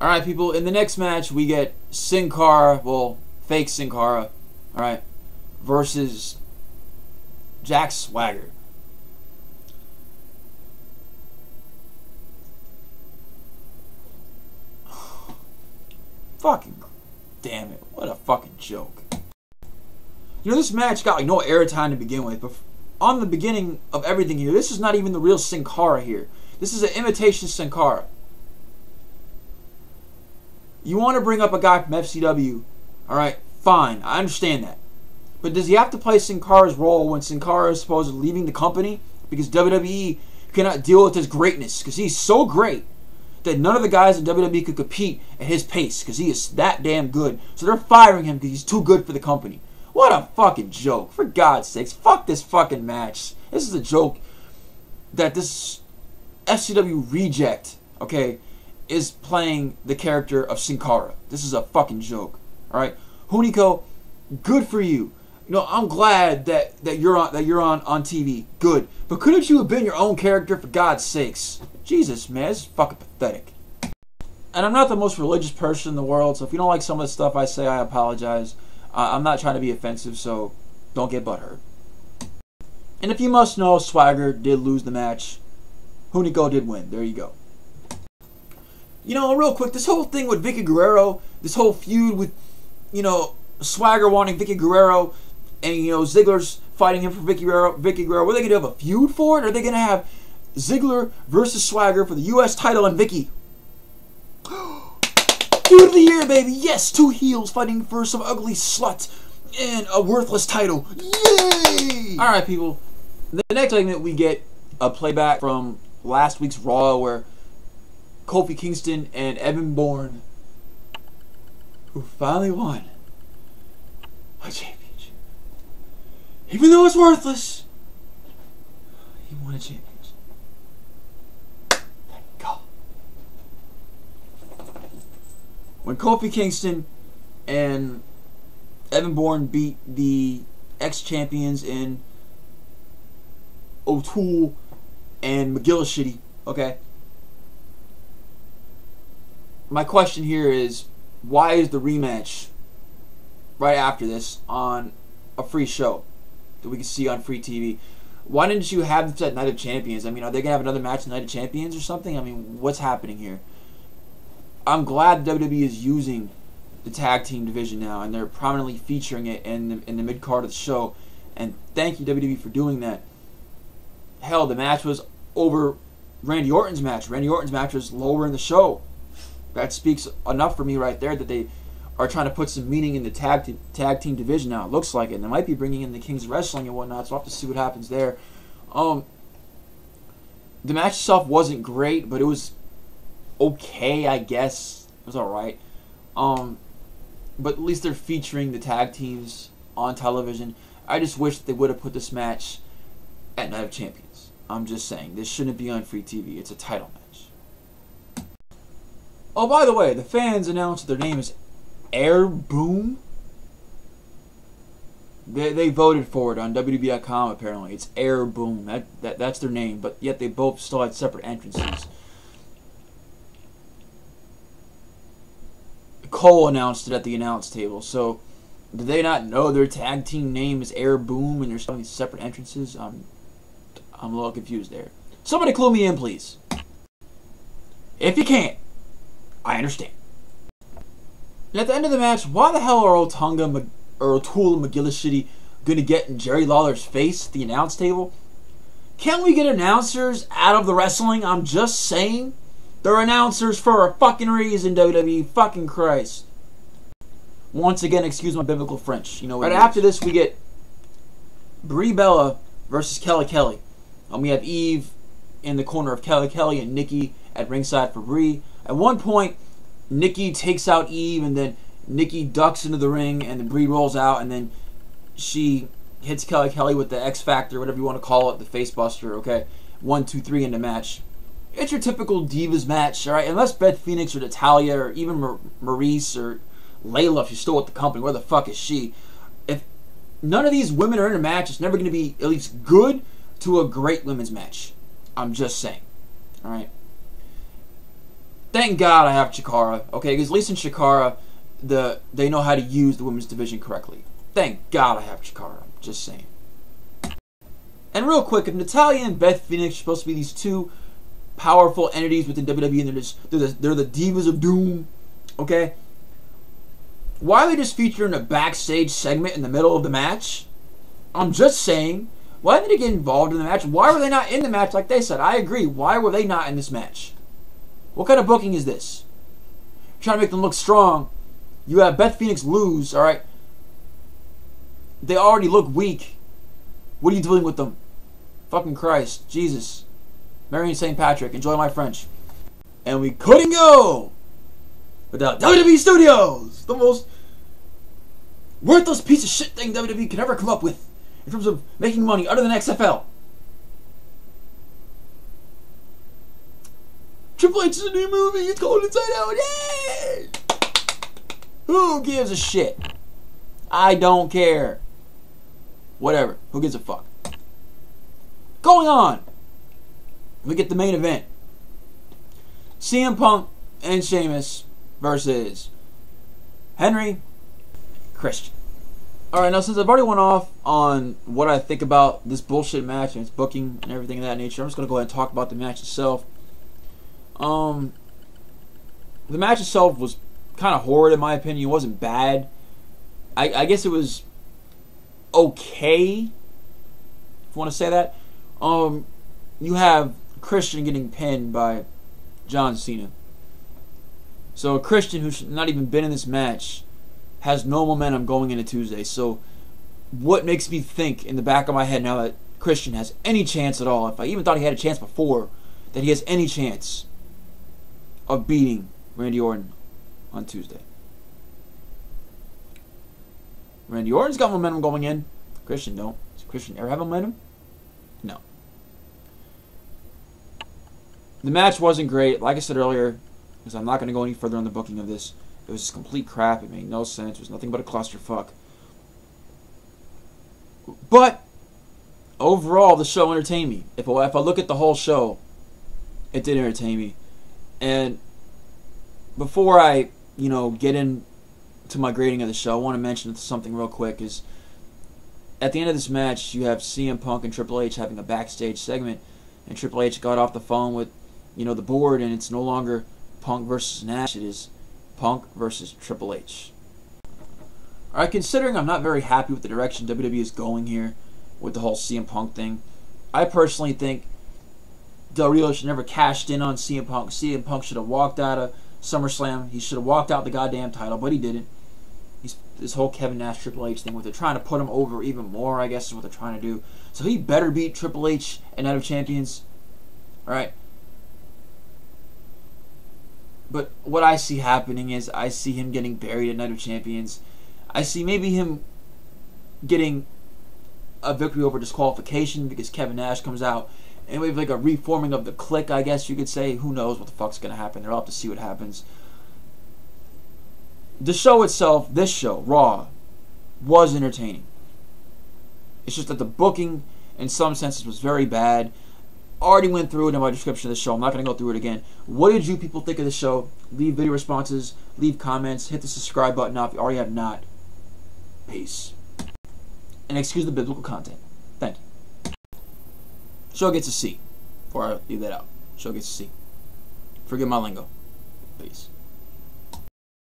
Alright, people, in the next match, we get Sin Cara, well, fake Sin Cara, alright, versus Jack Swagger. Fucking damn it, what a fucking joke. You know, this match got like no airtime to begin with, but on the beginning of everything here, this is not even the real Sin Cara here. This is an imitation Sin Cara. You want to bring up a guy from FCW, alright, fine, I understand that. But does he have to play Sin Cara's role when Sin Cara is supposedly leaving the company? Because WWE cannot deal with his greatness, because he's so great that none of the guys in WWE could compete at his pace, because he is that damn good. So they're firing him because he's too good for the company. What a fucking joke. For God's sakes, fuck this fucking match. This is a joke that this FCW reject, okay, is playing the character of Sin Cara. This is a fucking joke. Alright? Hunico, good for you. You know, I'm glad that you're on TV. Good. But couldn't you have been your own character, for God's sakes? Jesus, man, this is fucking pathetic. And I'm not the most religious person in the world, so if you don't like some of the stuff I say, I apologize. I'm not trying to be offensive, so don't get butthurt. And if you must know, Swagger did lose the match. Hunico did win. There you go. You know, real quick, this whole thing with Vicky Guerrero, this whole feud with, you know, Swagger wanting Vicky Guerrero, and, you know, Ziggler's fighting him for Vicky Guerrero. What are they going to have a feud for it? Or are they going to have Ziggler versus Swagger for the U.S. title and Vicky? Feud of the year, baby! Yes, two heels fighting for some ugly slut and a worthless title. Yay! Alright, people. The next segment, we get a playback from last week's Raw where Kofi Kingston and Evan Bourne, who finally won a championship. Even though it's worthless, he won a championship. Thank God. When Kofi Kingston and Evan Bourne beat the ex-champions in O'Toole and McGillicuddy, okay? My question here is, why is the rematch right after this on a free show that we can see on free TV? Why didn't you have this at Night of Champions? I mean, are they going to have another match at Night of Champions or something? I mean, what's happening here? I'm glad WWE is using the tag team division now, and they're prominently featuring it in the mid-card of the show. And thank you, WWE, for doing that. Hell, the match was over Randy Orton's match. Randy Orton's match was lower in the show. That speaks enough for me right there that they are trying to put some meaning in the tag team division now. It looks like it. And they might be bringing in the Kings of Wrestling and whatnot, so I'll have to see what happens there. The match itself wasn't great, but it was okay, I guess. It was alright. But at least they're featuring the tag teams on television. I just wish they would have put this match at Night of Champions. I'm just saying, this shouldn't be on free TV. It's a title match. Oh, by the way, the fans announced that their name is Air Boom. They voted for it on WWE.com, apparently. It's Air Boom. That's their name, but yet they both still had separate entrances. Cole announced it at the announce table, so did they not know their tag team name is Air Boom and they're still having separate entrances? I'm a little confused there. Somebody clue me in, please. If you can't, I understand. And at the end of the match, why the hell are O'Tonga or O'Toole and McGillicuddy going to get in Jerry Lawler's face at the announce table? Can't we get announcers out of the wrestling? I'm just saying. They're announcers for a fucking reason, WWE. Fucking Christ. Once again, excuse my biblical French. You know what? Right after this, we get Brie Bella versus Kelly Kelly. We have Eve in the corner of Kelly Kelly and Nikki at ringside for Brie. At one point, Nikki takes out Eve, and then Nikki ducks into the ring, and then Brie rolls out, and then she hits Kelly Kelly with the X Factor, whatever you want to call it, the face buster, okay? 1, 2, 3 in the match. It's your typical Divas match, alright? Unless Beth Phoenix or Natalya or even Maurice or Layla, if she's still with the company, where the fuck is she? If none of these women are in a match, it's never going to be at least good to a great women's match. I'm just saying, alright? Thank God I have Chikara, okay? Because at least in Chikara, they know how to use the women's division correctly. Thank God I have Chikara. Just saying. And real quick, if Natalya and Beth Phoenix are supposed to be these two powerful entities within WWE, and they're the divas of doom, okay? Why are they just featured in a backstage segment in the middle of the match? I'm just saying. Why did they get involved in the match? Why were they not in the match like they said? I agree. Why were they not in this match? What kind of booking is this? Trying to make them look strong. You have Beth Phoenix lose, alright? They already look weak. What are you doing with them? Fucking Christ. Jesus. Mary and St. Patrick. Enjoy my French. And we couldn't go without WWE Studios. The most worthless piece of shit thing WWE could ever come up with in terms of making money other than XFL. Triple H is a new movie. It's called Inside Out. Yay! Who gives a shit? I don't care. Whatever. Who gives a fuck? Going on. We get the main event. CM Punk and Sheamus versus Henry Christian. Alright, now since I've already went off on what I think about this bullshit match and its booking and everything of that nature, I'm just going to go ahead and talk about the match itself. The match itself was kind of horrid in my opinion. It wasn't bad. I guess it was okay, if you want to say that. You have Christian getting pinned by John Cena. So Christian, who's not even been in this match, has no momentum going into Tuesday. So what makes me think in the back of my head now that Christian has any chance at all, if I even thought he had a chance before, that he has any chance of beating Randy Orton on Tuesday? Randy Orton's got momentum going in. Christian don't. Does Christian ever have momentum? No. The match wasn't great. Like I said earlier, because I'm not going to go any further on the booking of this. It was just complete crap. It made no sense. It was nothing but a clusterfuck. But overall, the show entertained me. If I look at the whole show, it did entertain me. And before I, get into my grading of the show, I want to mention something real quick. Is at the end of this match, you have CM Punk and Triple H having a backstage segment, and Triple H got off the phone with, the board, and it's no longer Punk versus Nash. It is Punk versus Triple H. Alright, considering I'm not very happy with the direction WWE is going here with the whole CM Punk thing, I personally think Del Rio should never cashed in on CM Punk. CM Punk should have walked out of SummerSlam. He should have walked out the goddamn title, but he didn't. This whole Kevin Nash Triple H thing, where they're trying to put him over even more, I guess is what they're trying to do. So he better beat Triple H at Night of Champions. Alright. But what I see happening is I see him getting buried at Night of Champions. I see maybe him getting a victory over disqualification because Kevin Nash comes out. And we have like a reforming of the Clique, I guess you could say. Who knows what the fuck's going to happen. They'll have to see what happens. The show itself, this show, Raw, was entertaining. It's just that the booking, in some senses, was very bad. Already went through it in my description of the show. I'm not going to go through it again. What did you people think of the show? Leave video responses. Leave comments. Hit the subscribe button if you already have not. Peace. And excuse the biblical content. Thank you. Show gets a C. Before I leave that out. Show gets a C. Forget my lingo. Peace.